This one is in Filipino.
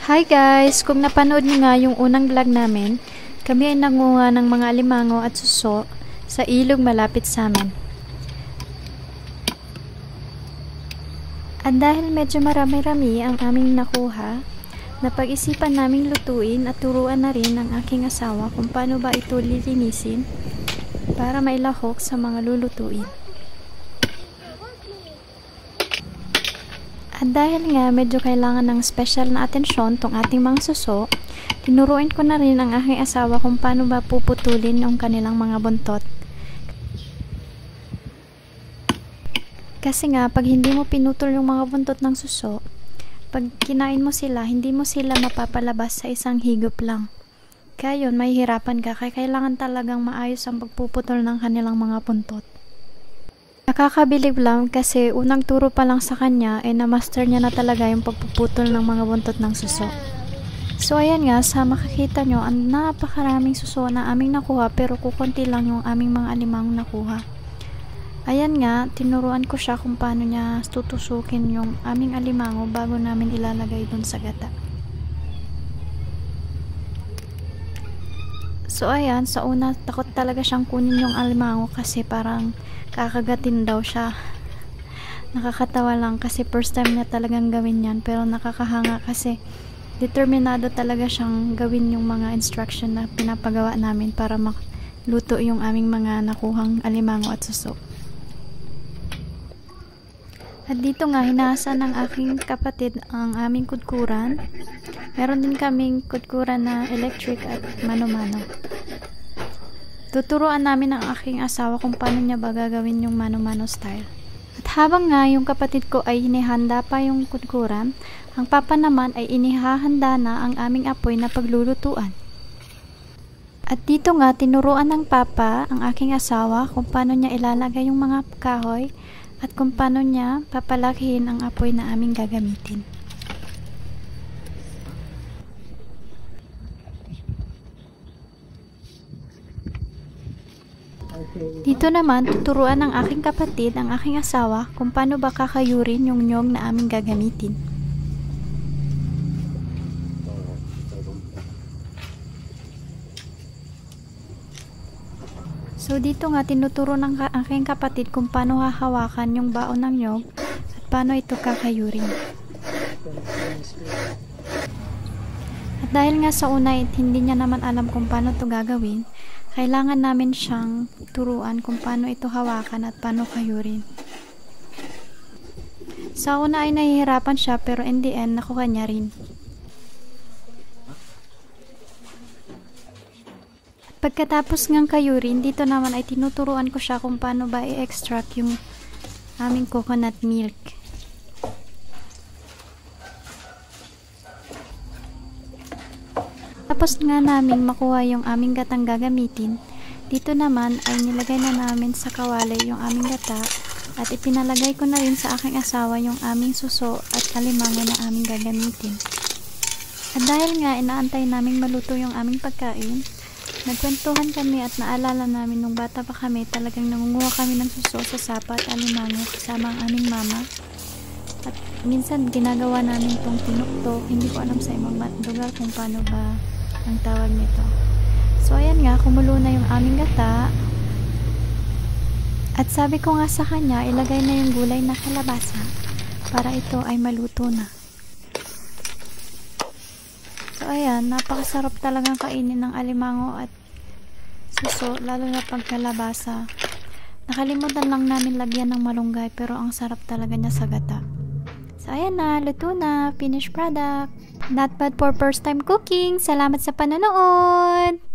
Hi guys! Kung napanood niyo nga yung unang vlog namin, kami ay nanguha ng mga alimango at suso sa ilog malapit sa amin. At dahil medyo marami-rami ang aming nakuha, napag-isipan naming lutuin at turuan na rin ng aking asawa kung paano ba ito lilinisin para mailahok sa mga lulutuin. At dahil nga medyo kailangan ng special na atensyon tong ating mga suso, tinuruan ko na rin ang aking asawa kung paano ba puputulin yung kanilang mga buntot. Kasi nga, pag hindi mo pinutol yung mga buntot ng suso, pag kinain mo sila, hindi mo sila mapapalabas sa isang higop lang. Kaya yun, mahihirapan ka, kaya kailangan talagang maayos ang pagpuputol ng kanilang mga buntot. Nakakabilib lang kasi unang turo pa lang sa kanya ay na-master niya na talaga yung pagpuputol ng mga buntot ng suso. So ayan nga, sa makikita nyo, ang napakaraming suso na aming nakuha pero kukunti lang yung aming mga alimang nakuha. Ayan nga, tinuruan ko siya kung paano niya tutusukin yung aming alimango bago namin ilalagay dun sa gata. So ayan, sa una takot talaga siyang kunin yung alimango kasi parang kakagatin daw siya. Nakakatawa lang kasi first time niya talagang gawin yan, pero nakakahanga kasi determinado talaga siyang gawin yung mga instruction na pinapagawa namin para maluto yung aming mga nakuhang alimango at suso. At dito nga, hinasa ng aking kapatid ang aming kudkuran. Meron din kaming kudkuran na electric at mano-mano. Tuturuan namin ang aking asawa kung paano niya ba gagawin yung mano-mano style. At habang nga yung kapatid ko ay inihanda pa yung kudkuran, ang papa naman ay inihahanda na ang aming apoy na paglulutuan. At dito nga, tinuruan ng papa ang aking asawa kung paano niya ilalagay yung mga kahoy at kung paano niya papalakihin ang apoy na aming gagamitin. Dito naman, tuturuan ng aking kapatid ang aking asawa kung paano ba kakayurin yung nyog na aming gagamitin. So dito nga, tinuturo ng aking kapatid kung paano hahawakan yung baon ng nyog at paano ito kakayurin. At dahil nga sa una hindi niya naman alam kung paano ito gagawin, kailangan namin siyang turuan kung paano ito hawakan at paano kayurin. Sa una ay nahihirapan siya pero in the end nakuha niya rin. Pagkatapos ngang kayurin, dito naman ay tinuturuan ko siya kung paano ba i-extract yung aming coconut milk. Tapos nga namin makuha yung aming gatang gagamitin, dito naman ay nilagay na namin sa kawali yung aming gata at ipinalagay ko na rin sa aking asawa yung aming suso at alimango na aming gagamitin. At dahil nga inaantay namin maluto yung aming pagkain, nagkwentuhan kami at naalala namin nung bata pa kami, talagang nangunguha kami ng suso sa sapa at alimango kasama ang aming mama. At minsan ginagawa namin tong tinuktok, hindi ko alam sa ibang lugar kung paano ba ang tawag nito. So ayan nga, kumulo na yung aming gata. At sabi ko nga sa kanya, ilagay na yung gulay na kalabasa para ito ay maluto na. So ayan, napakasarap talagang kainin ng alimango at suso, lalo na pag kalabasa. Nakalimutan lang namin lagyan ng malunggay pero ang sarap talaga niya sa gata. So ayan na, luto na, finished product. Not bad for first time cooking. Salamat sa panonood!